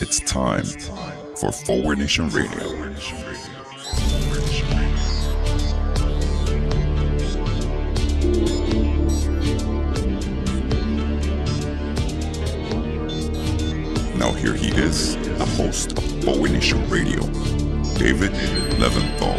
It's time for Forward Nation Radio. Now here he is, the host of Forward Nation Radio, David Leventhal.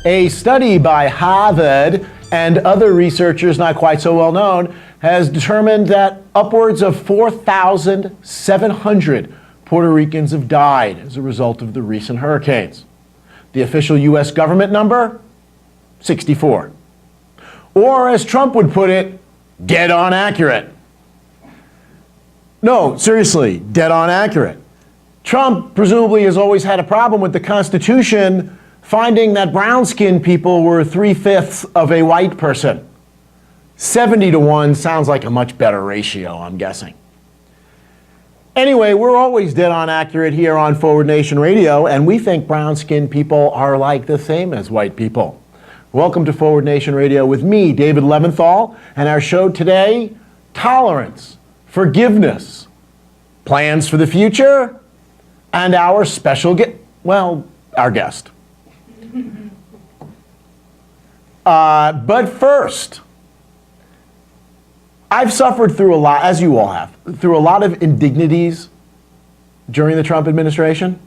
A study by Harvard and other researchers not quite so well known has determined that upwards of 4,700 Puerto Ricans have died as a result of the recent hurricanes. The official U.S. government number, 64. Or as Trump would put it, dead on accurate. No, seriously, dead on accurate. Trump presumably has always had a problem with the Constitution finding that brown-skinned people were 3/5 of a white person. 70-1 sounds like a much better ratio, I'm guessing. Anyway, we're always dead on accurate here on Forward Nation Radio, and we think brown-skinned people are like the same as white people. Welcome to Forward Nation Radio with me, David Leventhal, and our show today, tolerance, forgiveness, plans for the future, and our special our guest. But first, I've suffered through a lot, as you all have, through a lot of indignities during the Trump administration.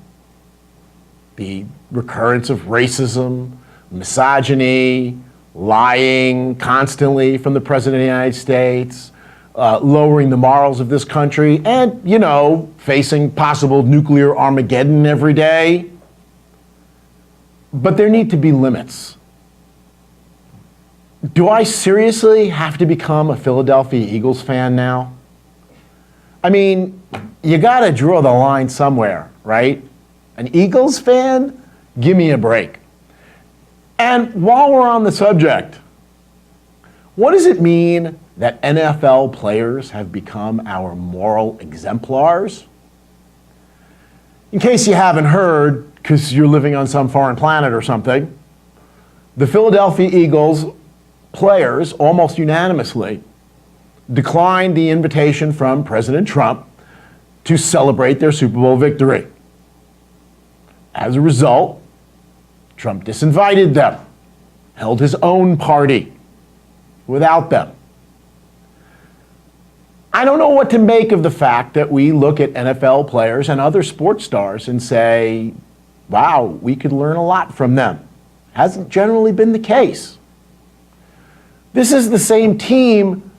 The recurrence of racism, misogyny, lying constantly from the President of the United States, lowering the morals of this country, and, facing possible nuclear Armageddon every day. But there need to be limits. Do I seriously have to become a Philadelphia Eagles fan now? I mean, you gotta draw the line somewhere, right? An Eagles fan? Give me a break. And while we're on the subject, what does it mean that NFL players have become our moral exemplars? In case you haven't heard, because you're living on some foreign planet or something, the Philadelphia Eagles players almost unanimously declined the invitation from President Trump to celebrate their Super Bowl victory. As a result, Trump disinvited them, held his own party without them. I don't know what to make of the fact that we look at NFL players and other sports stars and say, wow, we could learn a lot from them. Hasn't generally been the case. This is the same team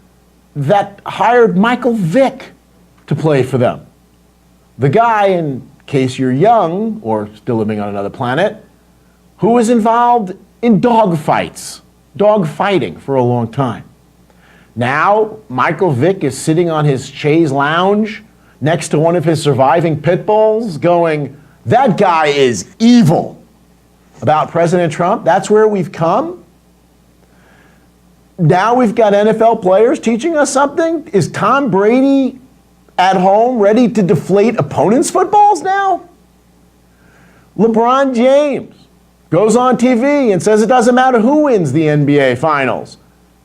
that hired Michael Vick to play for them. The guy, in case you're young or still living on another planet, who was involved in dogfighting for a long time. Now, Michael Vick is sitting on his chaise lounge next to one of his surviving pit bulls going, that guy is evil. About President Trump, that's where we've come. Now we've got NFL players teaching us something. Is Tom Brady at home ready to deflate opponents' footballs now? LeBron James goes on TV and says it doesn't matter who wins the NBA Finals.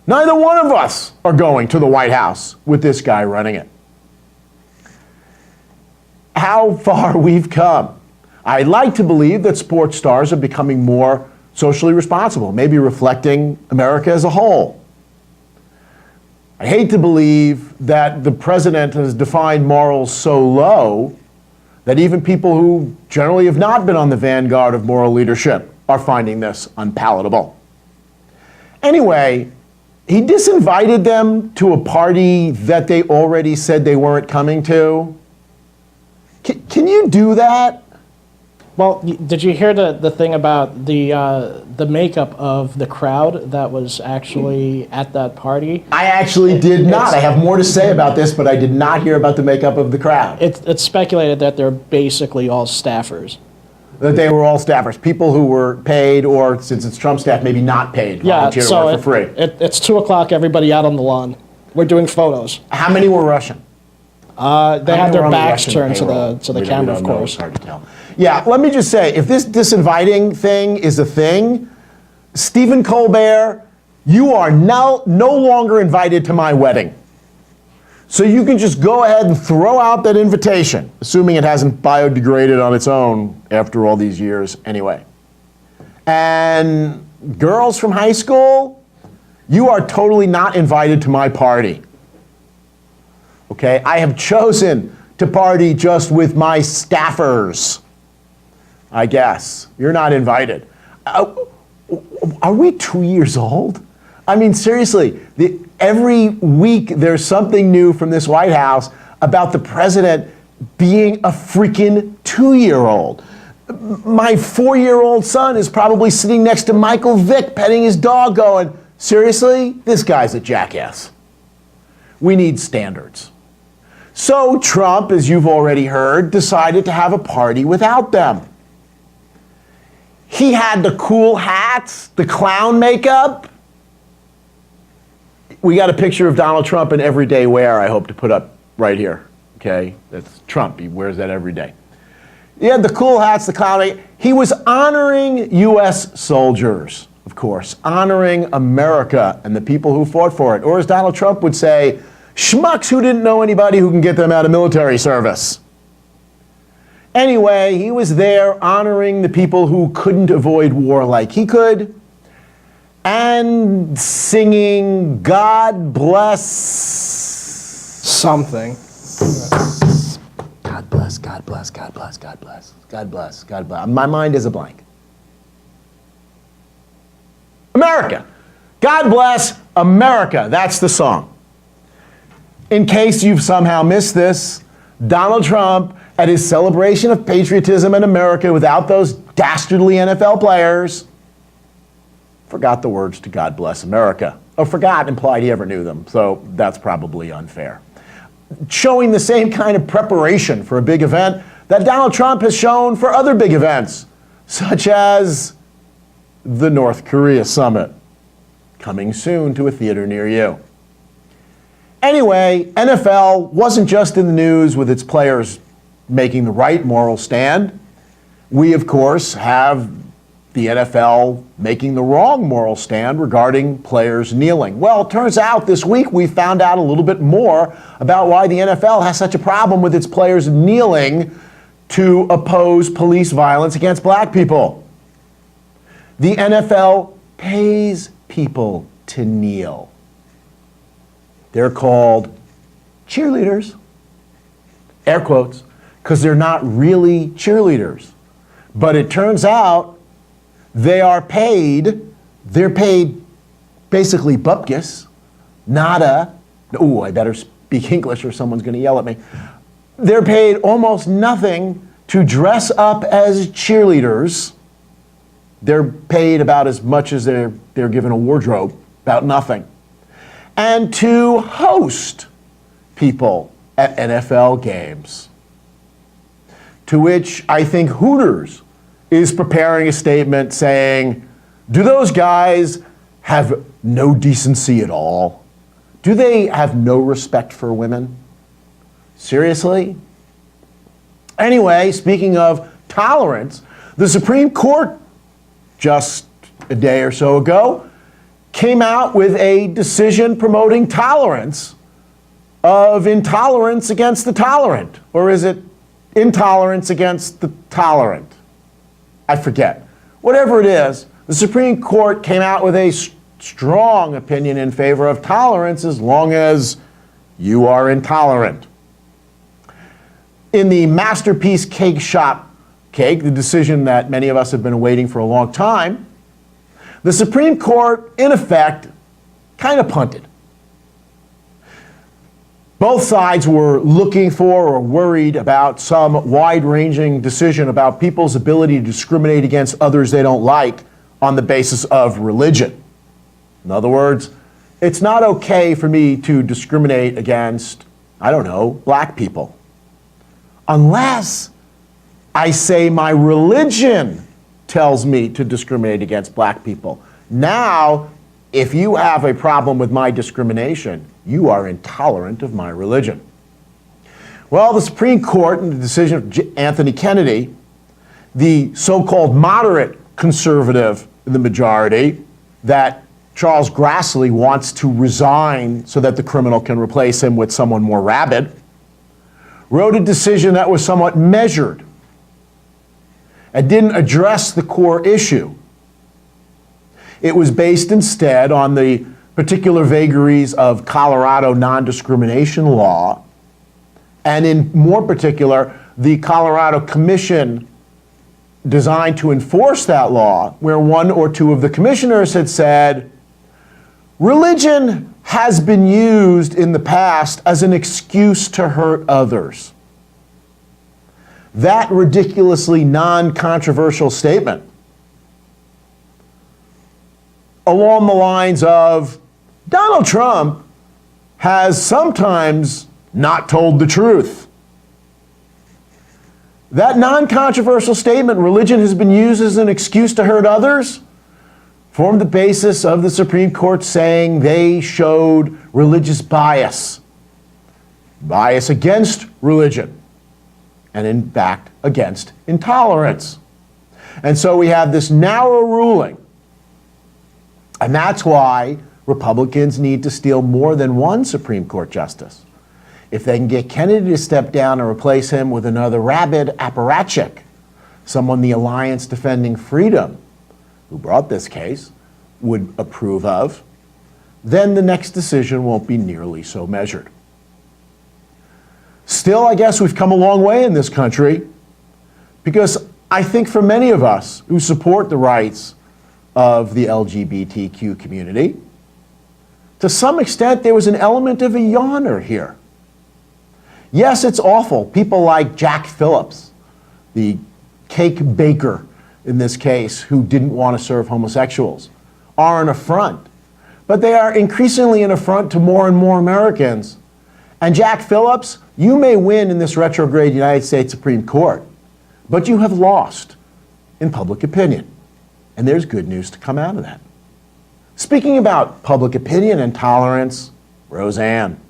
Neither one of us are going to the White House with this guy running it. How far we've come. I'd like to believe that sports stars are becoming more socially responsible, maybe reflecting America as a whole. I hate to believe that the president has defined morals so low that even people who generally have not been on the vanguard of moral leadership are finding this unpalatable. Anyway, he disinvited them to a party that they already said they weren't coming to. Can you do that? Well, did you hear the thing about the makeup of the crowd that was actually at that party? I actually did not. I have more to say about this, but I did not hear about the makeup of the crowd. It's speculated that they're basically all staffers. That they were all staffers, people who were paid, or since it's Trump staff, maybe not paid, volunteer to work for free. It's 2 o'clock, everybody out on the lawn. We're doing photos. How many were Russian? They had their backs turned to the camera, of course. It's hard to tell. Yeah, let me just say, if this disinviting thing is a thing, Stephen Colbert You are now no longer invited to my wedding. So you can just go ahead and throw out that invitation, assuming it hasn't biodegraded on its own after all these years anyway. And girls from high school, you are totally not invited to my party. Okay, I have chosen to party just with my staffers, I guess. You're not invited. Are we 2 years old? I mean, seriously, every week there's something new from this White House about the president being a freaking 2-year-old. My 4-year-old son is probably sitting next to Michael Vick petting his dog going, seriously, this guy's a jackass. We need standards. So Trump, as you've already heard, decided to have a party without them. He had the cool hats, the clown makeup. We got a picture of Donald Trump in everyday wear, I hope to put up right here. Okay, that's Trump, he wears that every day. He had the cool hats, the clown makeup. He was honoring US soldiers, of course, honoring America and the people who fought for it. Or as Donald Trump would say, schmucks who didn't know anybody who can get them out of military service. Anyway, he was there honoring the people who couldn't avoid war like he could, and singing God bless something. God bless, God bless, God bless, God bless, God bless, God bless. My mind is a blank. America. God bless America. That's the song. In case you've somehow missed this, Donald Trump, at his celebration of patriotism in America without those dastardly NFL players, forgot the words to God Bless America. Oh, forgot implied he ever knew them, so that's probably unfair. Showing the same kind of preparation for a big event that Donald Trump has shown for other big events, such as the North Korea summit, coming soon to a theater near you. Anyway, NFL wasn't just in the news with its players making the right moral stand. We, of course, have the NFL making the wrong moral stand regarding players kneeling. Well, it turns out this week we found out a little bit more about why the NFL has such a problem with its players kneeling to oppose police violence against black people. The NFL pays people to kneel. They're called cheerleaders, air quotes, because they're not really cheerleaders. But it turns out they're paid basically bupkis, nada. Ooh, I better speak English or someone's going to yell at me. They're paid almost nothing to dress up as cheerleaders. They're paid about as much as they're given a wardrobe, about nothing. And to host people at NFL games. To which I think Hooters is preparing a statement saying, do those guys have no decency at all? Do they have no respect for women? Seriously? Anyway, speaking of tolerance, the Supreme Court just a day or so ago came out with a decision promoting tolerance of intolerance against the tolerant. Or is it intolerance against the tolerant? I forget. Whatever it is, the Supreme Court came out with a strong opinion in favor of tolerance as long as you are intolerant. In the Masterpiece Cake Shop cake, the decision that many of us have been awaiting for a long time, the Supreme Court, in effect, kind of punted. Both sides were looking for or worried about some wide-ranging decision about people's ability to discriminate against others they don't like on the basis of religion. In other words, it's not okay for me to discriminate against, I don't know, black people. Unless I say my religion tells me to discriminate against black people. Now, if you have a problem with my discrimination, you are intolerant of my religion. Well, the Supreme Court, in the decision of Anthony Kennedy, the so-called moderate conservative in the majority that Charles Grassley wants to resign so that the criminal can replace him with someone more rabid, wrote a decision that was somewhat measured and didn't address the core issue. It was based instead on the particular vagaries of Colorado non-discrimination law, and in more particular, the Colorado Commission designed to enforce that law, where one or two of the commissioners had said, religion has been used in the past as an excuse to hurt others. That ridiculously non-controversial statement, along the lines of, Donald Trump has sometimes not told the truth. That non-controversial statement, religion has been used as an excuse to hurt others, formed the basis of the Supreme Court saying they showed religious bias against religion, and in fact against intolerance. And so we have this narrow ruling, and that's why Republicans need to steal more than one Supreme Court justice. If they can get Kennedy to step down and replace him with another rabid apparatchik, someone the Alliance Defending Freedom, who brought this case, would approve of, then the next decision won't be nearly so measured. Still, I guess we've come a long way in this country, because I think for many of us who support the rights of the LGBTQ community, to some extent there was an element of a yawner here. Yes, it's awful. People like Jack Phillips, the cake baker in this case, who didn't want to serve homosexuals, are an affront. But they are increasingly an affront to more and more Americans. And Jack Phillips, you may win in this retrograde United States Supreme Court, but you have lost in public opinion. And there's good news to come out of that. Speaking about public opinion and tolerance, Roseanne.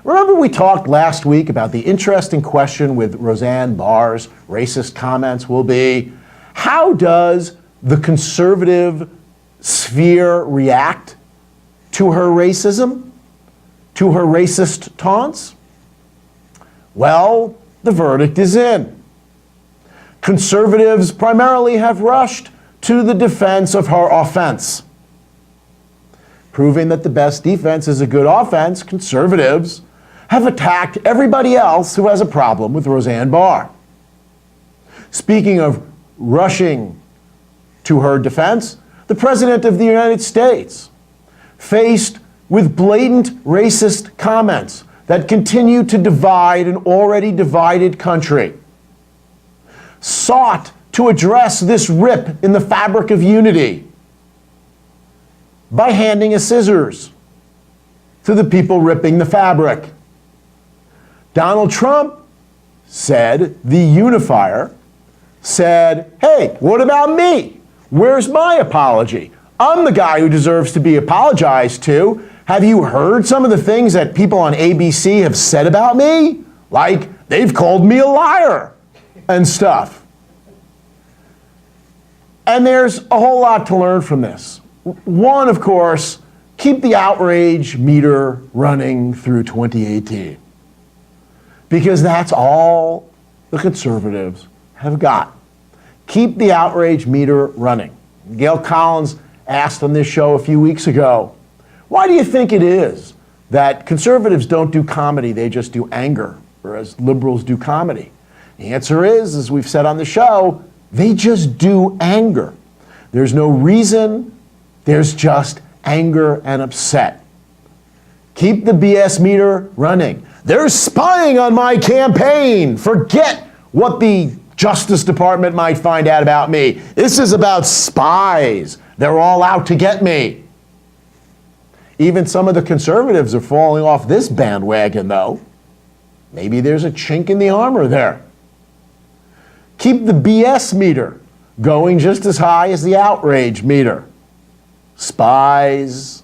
Remember we talked last week about the interesting question with Roseanne Barr's racist comments will be, how does the conservative sphere react to her racism, to her racist taunts? Well, the verdict is in. Conservatives primarily have rushed to the defense of her offense. Proving that the best defense is a good offense, conservatives have attacked everybody else who has a problem with Roseanne Barr. Speaking of rushing to her defense, the President of the United States, faced with blatant racist comments that continue to divide an already divided country, sought to address this rip in the fabric of unity by handing a scissors to the people ripping the fabric. Donald Trump said, the unifier, said, hey, what about me? Where's my apology? I'm the guy who deserves to be apologized to. Have you heard some of the things that people on ABC have said about me? Like, they've called me a liar and stuff. And there's a whole lot to learn from this. One, of course, keep the outrage meter running through 2018. Because that's all the conservatives have got. Keep the outrage meter running. Gail Collins asked on this show a few weeks ago, why do you think it is that conservatives don't do comedy, they just do anger, whereas liberals do comedy? The answer is, as we've said on the show, they just do anger. There's no reason, there's just anger and upset. Keep the BS meter running. They're spying on my campaign. Forget what the Justice Department might find out about me. This is about spies. They're all out to get me. Even some of the conservatives are falling off this bandwagon, though. Maybe there's a chink in the armor there. Keep the BS meter going just as high as the outrage meter. Spies,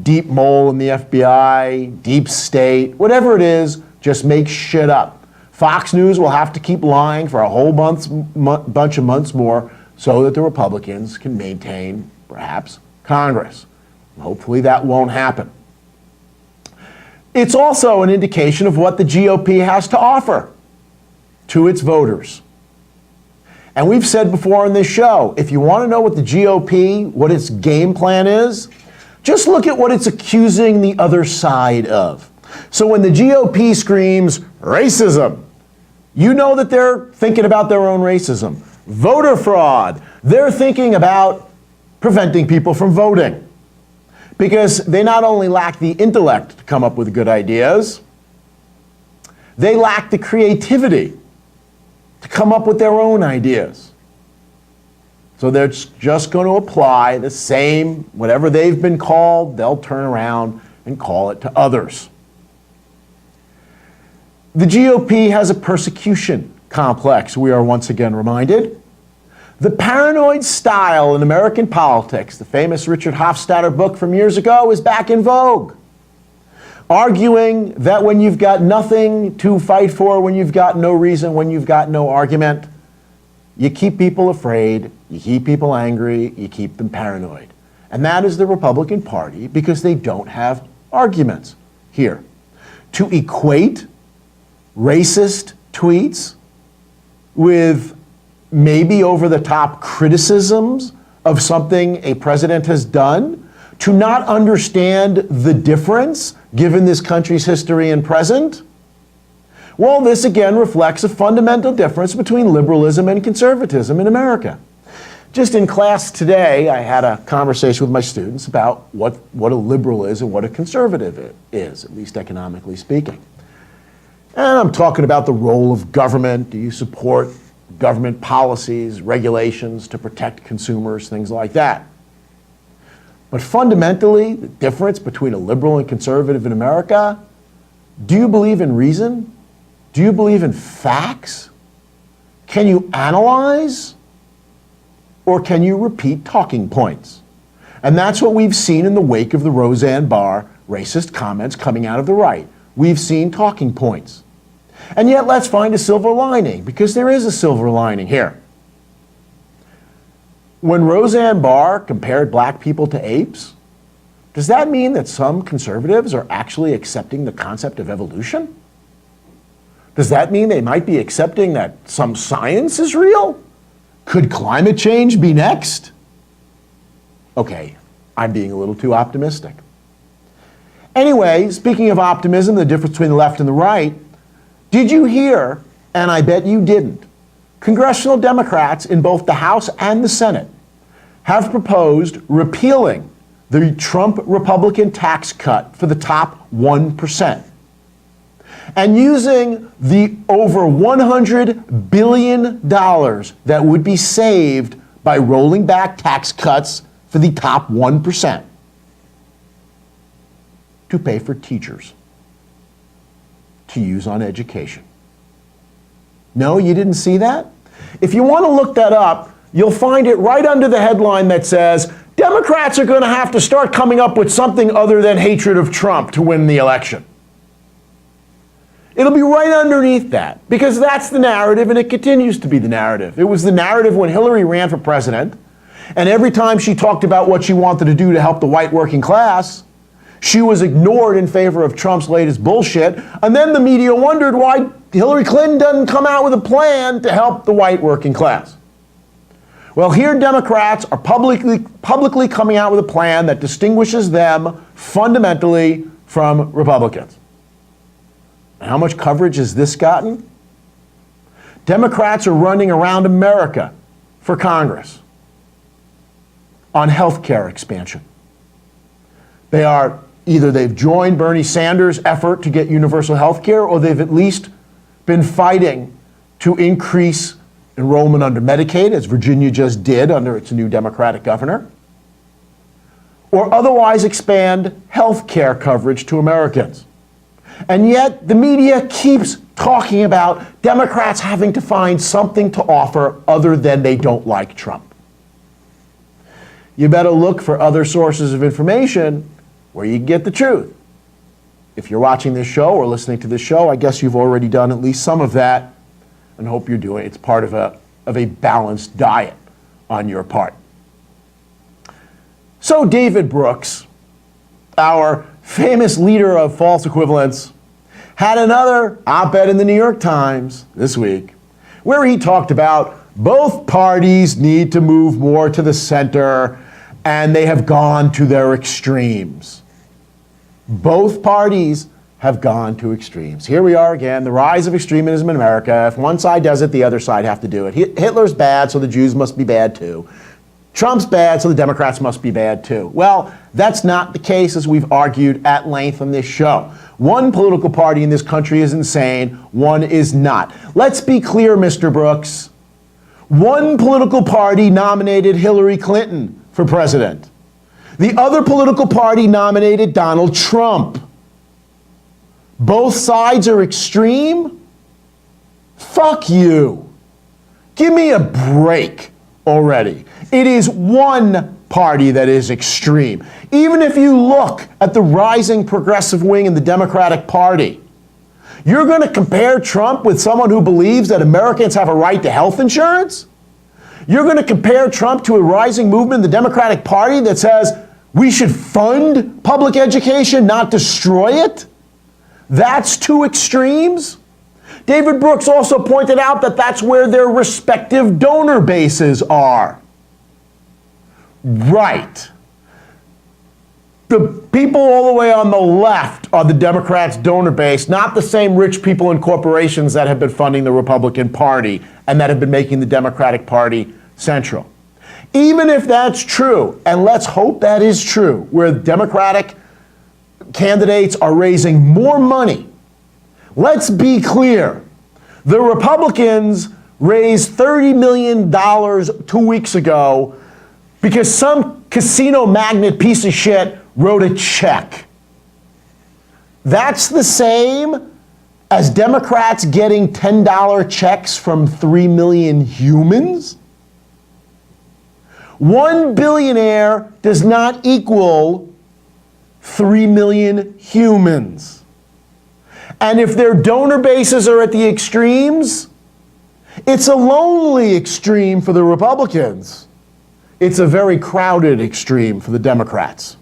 deep mole in the FBI, deep state, whatever it is, just make shit up. Fox News will have to keep lying for a whole bunch of months more so that the Republicans can maintain, perhaps, Congress. Hopefully that won't happen. It's also an indication of what the GOP has to offer to its voters. And we've said before on this show, if you want to know what the GOP, what its game plan is, just look at what it's accusing the other side of. So when the GOP screams racism, you know that they're thinking about their own racism. Voter fraud, they're thinking about preventing people from voting. Because they not only lack the intellect to come up with good ideas, they lack the creativity to come up with their own ideas. So they're just going to apply the same, whatever they've been called, they'll turn around and call it to others. The GOP has a persecution complex, we are once again reminded. The paranoid style in American politics, the famous Richard Hofstadter book from years ago, is back in vogue. Arguing that when you've got nothing to fight for, when you've got no reason, when you've got no argument, you keep people afraid, you keep people angry, you keep them paranoid. And that is the Republican Party because they don't have arguments here. To equate racist tweets with maybe over-the-top criticisms of something a president has done, to not understand the difference given this country's history and present? Well, this again reflects a fundamental difference between liberalism and conservatism in America. Just in class today, I had a conversation with my students about what a liberal is and what a conservative is, at least economically speaking. And I'm talking about the role of government. Do you support government policies, regulations to protect consumers, things like that? But fundamentally, the difference between a liberal and conservative in America, do you believe in reason? Do you believe in facts? Can you analyze? Or can you repeat talking points? And that's what we've seen in the wake of the Roseanne Barr racist comments coming out of the right. We've seen talking points. And yet let's find a silver lining, because there is a silver lining here. When Roseanne Barr compared black people to apes, does that mean that some conservatives are actually accepting the concept of evolution? Does that mean they might be accepting that some science is real? Could climate change be next? Okay, I'm being a little too optimistic. Anyway, speaking of optimism, the difference between the left and the right, did you hear, and I bet you didn't, congressional Democrats in both the House and the Senate have proposed repealing the Trump Republican tax cut for the top 1%. And using the over $100 billion that would be saved by rolling back tax cuts for the top 1% to pay for teachers to use on education. No, you didn't see that? If you want to look that up, you'll find it right under the headline that says, Democrats are going to have to start coming up with something other than hatred of Trump to win the election. It'll be right underneath that, because that's the narrative, and it continues to be the narrative. It was the narrative when Hillary ran for president, and every time she talked about what she wanted to do to help the white working class, she was ignored in favor of Trump's latest bullshit, and then the media wondered why Hillary Clinton doesn't come out with a plan to help the white working class. Well, here Democrats are publicly coming out with a plan that distinguishes them fundamentally from Republicans. How much coverage has this gotten? Democrats are running around America for Congress on health care expansion. They've joined Bernie Sanders' effort to get universal health care, or they've at least been fighting to increase enrollment under Medicaid, as Virginia just did under its new Democratic governor, or otherwise expand health care coverage to Americans. And yet the media keeps talking about Democrats having to find something to offer other than they don't like Trump. You better look for other sources of information where you can get the truth. If you're watching this show or listening to this show, I guess you've already done at least some of that, and hope you're doing it. It's part of a balanced diet on your part. So David Brooks our famous leader of false equivalence, had another op-ed in the New York Times this week where he talked about both parties need to move more to the center and they have gone to their extremes. Both parties have gone to extremes. Here we are again, the rise of extremism in America. If one side does it, the other side have to do it. Hitler's bad, so the Jews must be bad too. Trump's bad, so the Democrats must be bad too. Well, that's not the case, as we've argued at length on this show. One political party in this country is insane, one is not. Let's be clear, Mr. Brooks. One political party nominated Hillary Clinton for president. The other political party nominated Donald Trump. Both sides are extreme? Fuck you. Give me a break already. It is one party that is extreme. Even if you look at the rising progressive wing in the Democratic Party, you're going to compare Trump with someone who believes that Americans have a right to health insurance? You're going to compare Trump to a rising movement in the Democratic Party that says we should fund public education, not destroy it? That's two extremes? David Brooks also pointed out that that's where their respective donor bases are. Right. The people all the way on the left are the Democrats' donor base, not the same rich people and corporations that have been funding the Republican Party and that have been making the Democratic Party central. Even if that's true, and let's hope that is true, where Democratic candidates are raising more money, let's be clear. The Republicans raised $30 million 2 weeks ago because some casino magnate piece of shit wrote a check. That's the same as Democrats getting $10 checks from 3 million humans? One billionaire does not equal 3 million humans. And if their donor bases are at the extremes, it's a lonely extreme for the Republicans. It's a very crowded extreme for the Democrats.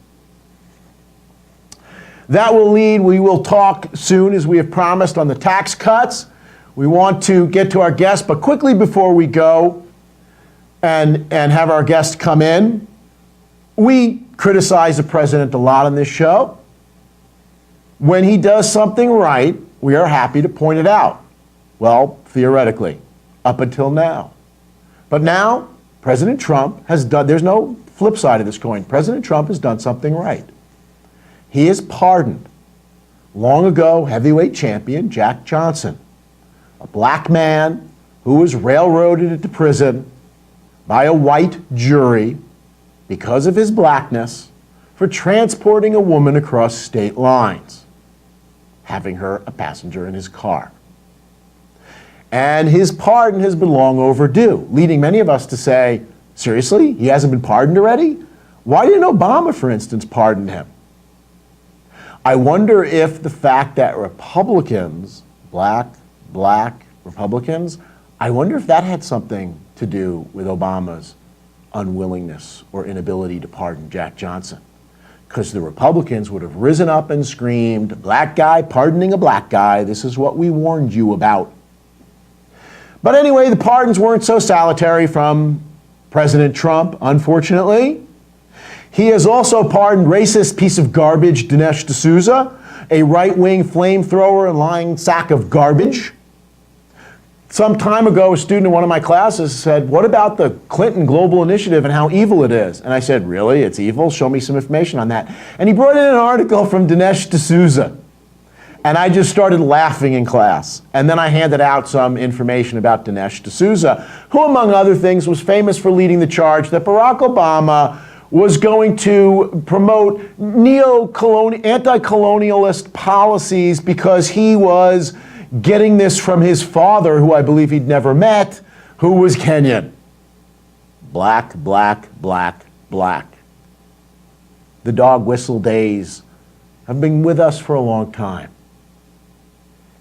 That will lead, we will talk soon, as we have promised, on the tax cuts. We want to get to our guest, but quickly before we go and have our guest come in, we criticize the president a lot on this show. When he does something right, we are happy to point it out. Well, theoretically, up until now. But now, President Trump has done, there's no flip side of this coin. President Trump has done something right. He has pardoned long ago heavyweight champion Jack Johnson, a black man who was railroaded into prison by a white jury because of his blackness for transporting a woman across state lines, having her a passenger in his car. And his pardon has been long overdue, leading many of us to say, seriously, he hasn't been pardoned already? Why didn't Obama, for instance, pardon him? I wonder if the fact that Republicans, black Republicans, I wonder if that had something to do with Obama's unwillingness or inability to pardon Jack Johnson. Because the Republicans would have risen up and screamed, black guy pardoning a black guy, this is what we warned you about. But anyway, the pardons weren't so salutary from President Trump, unfortunately. He has also pardoned racist piece of garbage Dinesh D'Souza, a right-wing flamethrower and lying sack of garbage. Some time ago, a student in one of my classes said, what about the Clinton Global Initiative and how evil it is? And I said, really? It's evil? Show me some information on that. And he brought in an article from Dinesh D'Souza. And I just started laughing in class. And then I handed out some information about Dinesh D'Souza, who, among other things, was famous for leading the charge that Barack Obama was going to promote anti-colonialist policies because he was getting this from his father, who I believe he'd never met, who was Kenyan. Black, black, black, black. The dog whistle days have been with us for a long time.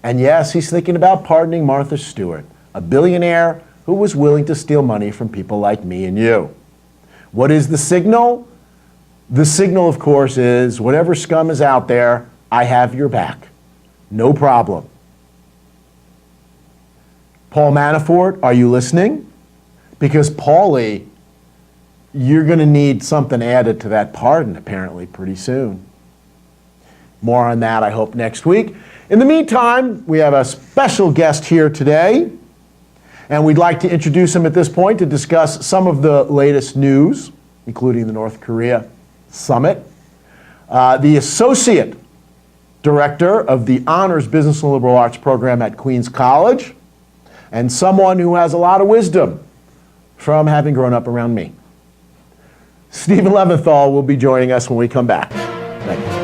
And yes, he's thinking about pardoning Martha Stewart, a billionaire who was willing to steal money from people like me and you. What is the signal? The signal, of course, is whatever scum is out there, I have your back. No problem. Paul Manafort, are you listening? Because Paulie, you're going to need something added to that pardon, apparently, pretty soon. More on that, I hope, next week. In the meantime, we have a special guest here today, and we'd like to introduce him at this point to discuss some of the latest news, including the North Korea summit. The Associate Director of the Honors Business and Liberal Arts program at Queens College, and someone who has a lot of wisdom from having grown up around me. Stephen Leventhal will be joining us when we come back. Thank you.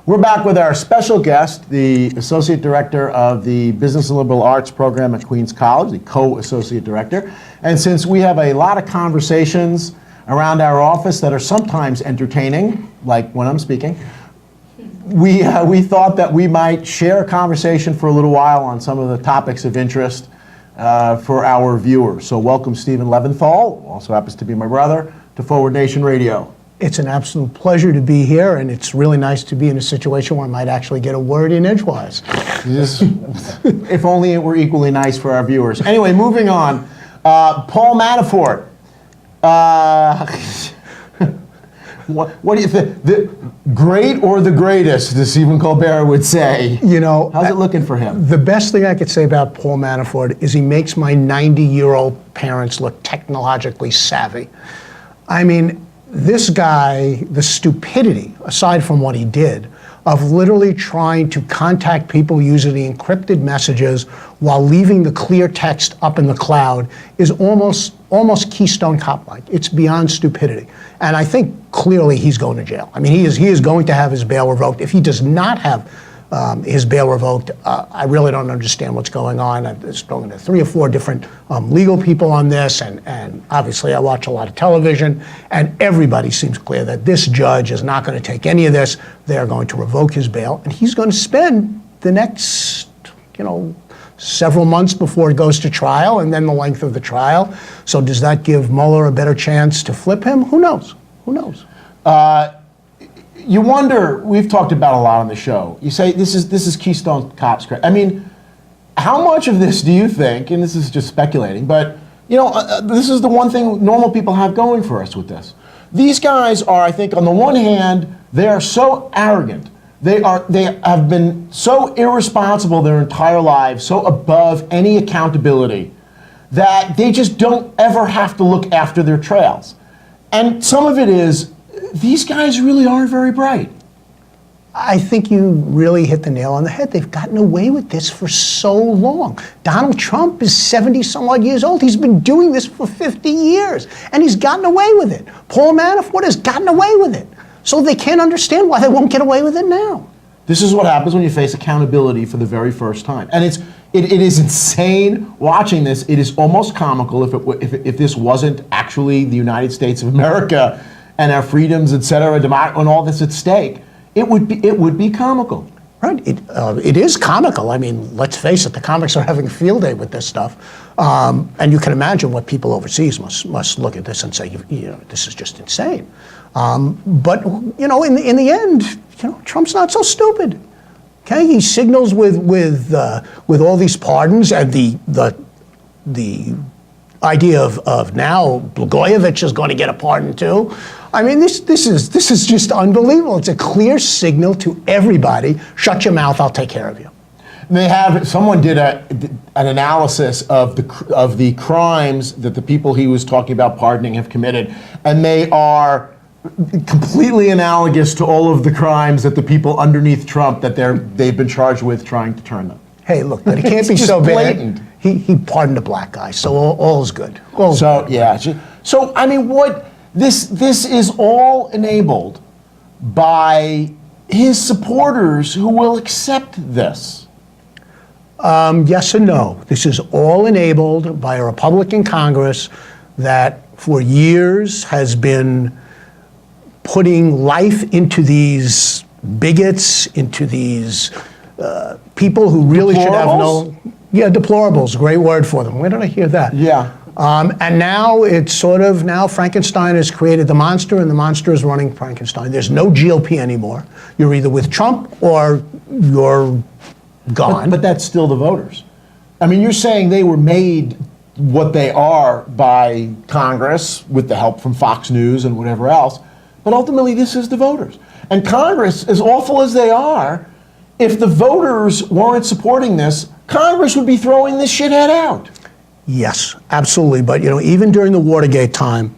We're back with our special guest, the Associate Director of the Business and Liberal Arts program at Queens College, the Co-Associate Director. And since we have a lot of conversations around our office that are sometimes entertaining, like when I'm speaking, we thought that we might share a conversation for a little while on some of the topics of interest for our viewers. So welcome Stephen Leventhal, also happens to be my brother, to Forward Nation Radio. It's an absolute pleasure to be here, and it's really nice to be in a situation where I might actually get a word in edgewise. If only it were equally nice for our viewers. Anyway, moving on. Paul Manafort. What do you think? The great or the greatest, as Stephen Colbert would say. You know, how's it looking for him? The best thing I could say about Paul Manafort is he makes my 90-year-old parents look technologically savvy. I mean, this guy, the stupidity, aside from what he did, of literally trying to contact people using the encrypted messages while leaving the clear text up in the cloud is almost Keystone Cop-like. It's beyond stupidity. And I think clearly he's going to jail. I mean, he is going to have his bail revoked. If he does not have his bail revoked, I really don't understand what's going on. I've spoken to 3 or 4 different legal people on this, and obviously I watch a lot of television, and everybody seems clear that this judge is not going to take any of this. They're going to revoke his bail, and he's going to spend the next, several months before it goes to trial, and then the length of the trial. So does that give Mueller a better chance to flip him? Who knows? Who knows? You wonder, we've talked about a lot on the show. You say this is Keystone Cops. I mean, how much of this do you think, and this is just speculating, but this is the one thing normal people have going for us with this. These guys are, I think, on the one hand, they are so arrogant. They have been so irresponsible their entire lives, so above any accountability, that they just don't ever have to look after their trails. And some of it is, these guys really aren't very bright. I think you really hit the nail on the head. They've gotten away with this for so long. Donald Trump is 70-some-odd years old. He's been doing this for 50 years, and he's gotten away with it. Paul Manafort has gotten away with it. So they can't understand why they won't get away with it now. This is what happens when you face accountability for the very first time. And it is insane watching this. It is almost comical if this wasn't actually the United States of America and our freedoms, et cetera, and all that's at stake. It would be comical. Right, it is comical. I mean, let's face it, the comics are having a field day with this stuff. And you can imagine what people overseas must look at this and say, this is just insane. But, in the end, Trump's not so stupid. Okay, he signals with all these pardons and the idea of now Blagojevich is going to get a pardon too. I mean, this is just unbelievable. It's a clear signal to everybody: shut your mouth, I'll take care of you. Someone did an analysis of the crimes that the people he was talking about pardoning have committed, and they are completely analogous to all of the crimes that the people underneath Trump that they've been charged with trying to turn them. Hey, look, but it can't be so blatant. He pardoned a black guy, so all's good. Yeah. So I mean, what this is all enabled by his supporters who will accept this. Yes and no. This is all enabled by a Republican Congress that for years has been putting life into these bigots, into these people who really should have no... Yeah, deplorables, great word for them. Where did I hear that? Yeah. And now it's sort of, now Frankenstein has created the monster and the monster is running Frankenstein. There's no GOP anymore. You're either with Trump or you're gone. But that's still the voters. I mean, you're saying they were made what they are by Congress with the help from Fox News and whatever else. But ultimately, this is the voters. And Congress, as awful as they are, if the voters weren't supporting this, Congress would be throwing this shithead out. Yes, absolutely. But even during the Watergate time,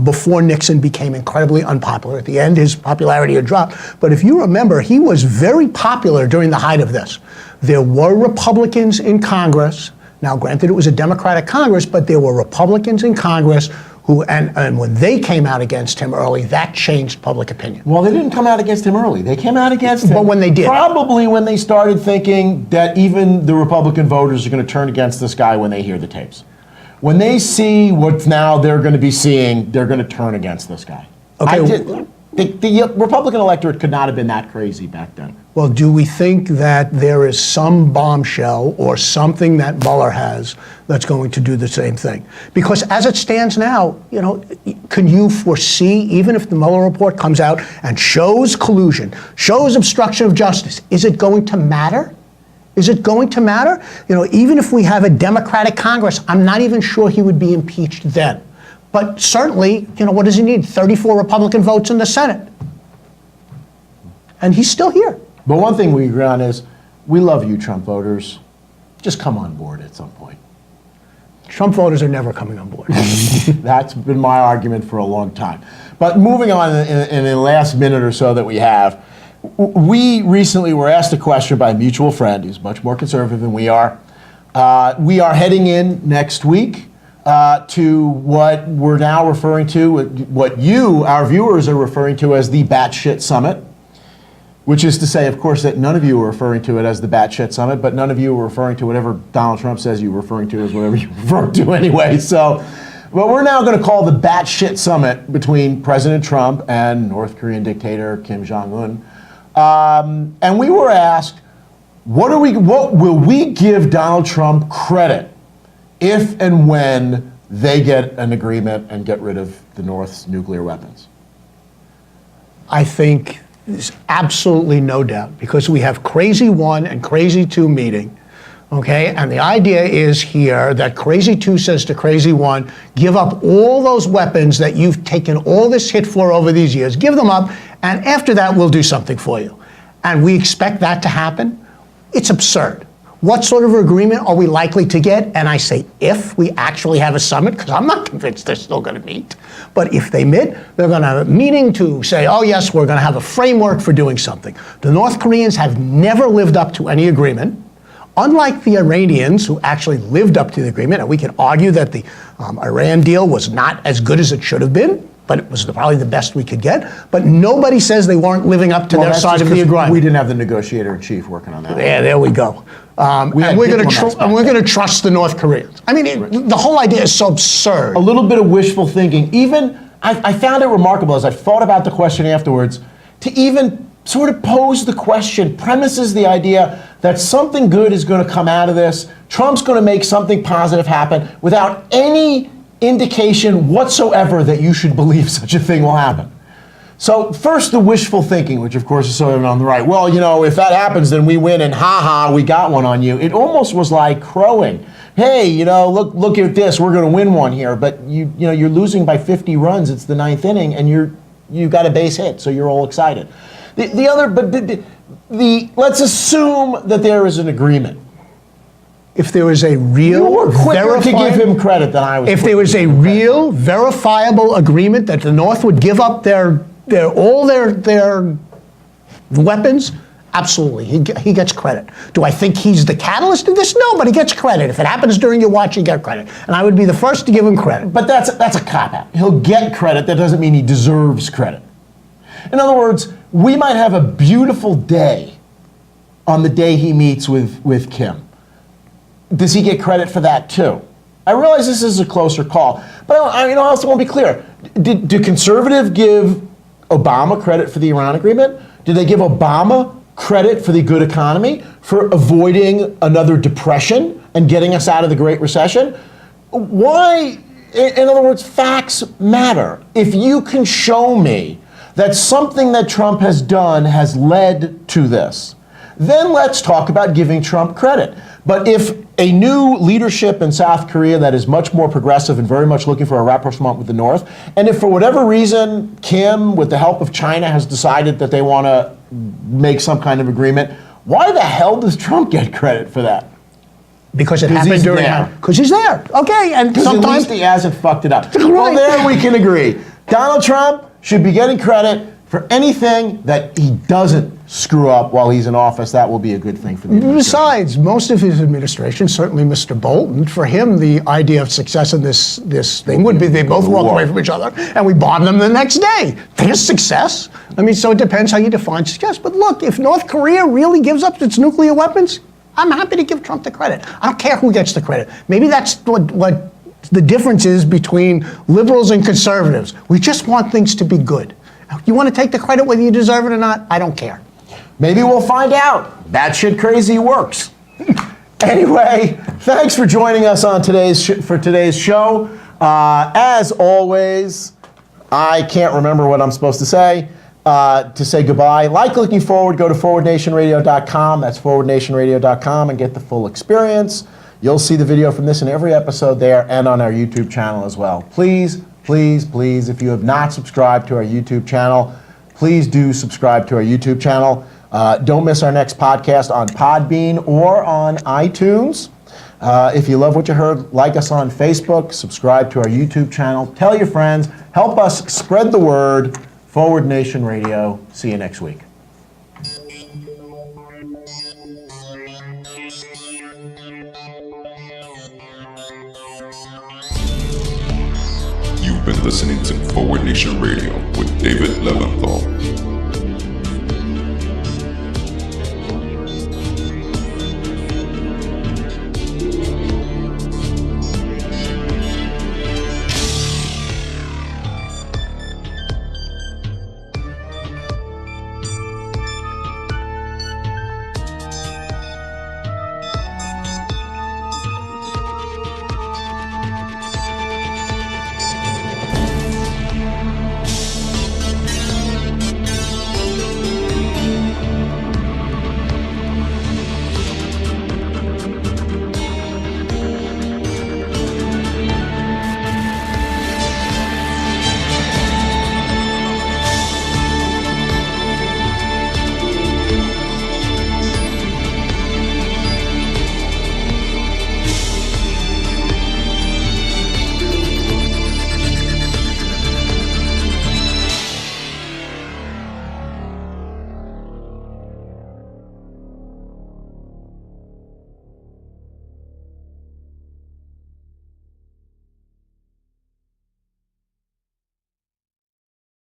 before Nixon became incredibly unpopular, at the end his popularity had dropped. But if you remember, he was very popular during the height of this. There were Republicans in Congress. Now, granted, it was a Democratic Congress, but there were Republicans in Congress who, and when they came out against him early, that changed public opinion. Well, they didn't come out against him early. They came out against him. But when they did. Probably when they started thinking that even the Republican voters are going to turn against this guy when they hear the tapes. When they see what now they're going to be seeing, they're going to turn against this guy. Okay. The Republican electorate could not have been that crazy back then. Well, do we think that there is some bombshell or something that Mueller has that's going to do the same thing? Because as it stands now, can you foresee, even if the Mueller report comes out and shows collusion, shows obstruction of justice, is it going to matter? Is it going to matter? Even if we have a Democratic Congress, I'm not even sure he would be impeached then. But certainly, what does he need? 34 Republican votes in the Senate. And he's still here. But one thing we agree on is, we love you, Trump voters. Just come on board at some point. Trump voters are never coming on board. That's been my argument for a long time. But moving on in the last minute or so that we have, we recently were asked a question by a mutual friend who's much more conservative than we are. We are heading in next week to what we're now referring to, what you, our viewers, are referring to as the batshit summit, which is to say, of course, that none of you are referring to it as the batshit summit, but none of you are referring to whatever Donald Trump says you're referring to as whatever you refer to anyway. So, what we're now going to call the batshit summit between President Trump and North Korean dictator Kim Jong-un. And we were asked, what will we give Donald Trump credit if and when they get an agreement and get rid of the North's nuclear weapons? I think there's absolutely no doubt, because we have Crazy 1 and Crazy 2 meeting, okay? And the idea is here that Crazy 2 says to Crazy 1, give up all those weapons that you've taken all this hit for over these years, give them up, and after that we'll do something for you. And we expect that to happen? It's absurd. What sort of agreement are we likely to get? And I say if we actually have a summit, because I'm not convinced they're still going to meet. But if they meet, they're going to have a meeting to say, oh yes, we're going to have a framework for doing something. The North Koreans have never lived up to any agreement, unlike the Iranians, who actually lived up to the agreement. And we can argue that the Iran deal was not as good as it should have been, but it was probably the best we could get. But nobody says they weren't living up to their side of the agreement. We didn't have the negotiator-in-chief working on that. Yeah, there we go. And we're going to trust the North Koreans. I mean, the whole idea is so absurd. A little bit of wishful thinking. Even, I found it remarkable as I thought about the question afterwards, to even sort of pose the question, premises the idea that something good is going to come out of this. Trump's going to make something positive happen without any indication whatsoever that you should believe such a thing will happen. So first, the wishful thinking, which of course is sort of on the right. Well, if that happens, then we win, and ha, we got one on you. It almost was like crowing. Hey, look at this. We're going to win one here, but you're losing by 50 runs. It's the ninth inning, and you got a base hit, so you're all excited. Let's assume that there is an agreement. If there was a real, you were quicker to give him credit than I was. If there was a real, verifiable agreement that the North would give up all their weapons, absolutely, he gets credit. Do I think he's the catalyst of this? No, but he gets credit. If it happens during your watch, you get credit, and I would be the first to give him credit. But that's a cop-out. He'll get credit. That doesn't mean he deserves credit. In other words, we might have a beautiful day on the day he meets with Kim. Does he get credit for that too? I realize this is a closer call, but I also want to be clear. Do conservatives give Obama credit for the Iran agreement? Do they give Obama credit for the good economy, for avoiding another depression and getting us out of the Great Recession. Why, in other words, facts matter. If you can show me that something that Trump has done has led to this, then let's talk about giving Trump credit. But if a new leadership in South Korea that is much more progressive and very much looking for a rapprochement with the North, and if for whatever reason Kim, with the help of China, has decided that they want to make some kind of agreement, why the hell does Trump get credit for that? Because it happened during there. Because he's there. Okay, and sometimes at least he hasn't fucked it up. Right. Well, there we can agree. Donald Trump should be getting credit for anything that he doesn't screw up while he's in office. That will be a good thing for the administration. Besides, most of his administration, certainly Mr. Bolton, for him, the idea of success in this thing would be they both walk away from each other and we bomb them the next day. There's success. I mean, so it depends how you define success. But look, if North Korea really gives up its nuclear weapons, I'm happy to give Trump the credit. I don't care who gets the credit. Maybe that's what the difference is between liberals and conservatives. We just want things to be good. You want to take the credit whether you deserve it or not? I don't care. Maybe we'll find out. That shit crazy works. Anyway, thanks for joining us on today's show. As always, I can't remember what I'm supposed to say goodbye. Like looking forward, go to forwardnationradio.com. That's forwardnationradio.com and get the full experience. You'll see the video from this in every episode there and on our YouTube channel as well. Please, please, please, if you have not subscribed to our YouTube channel, please do subscribe to our YouTube channel. Don't miss our next podcast on Podbean or on iTunes. If you love what you heard, like us on Facebook, subscribe to our YouTube channel, tell your friends, help us spread the word. Forward Nation Radio. See you next week. You've been listening to Forward Nation Radio with David Leventhal.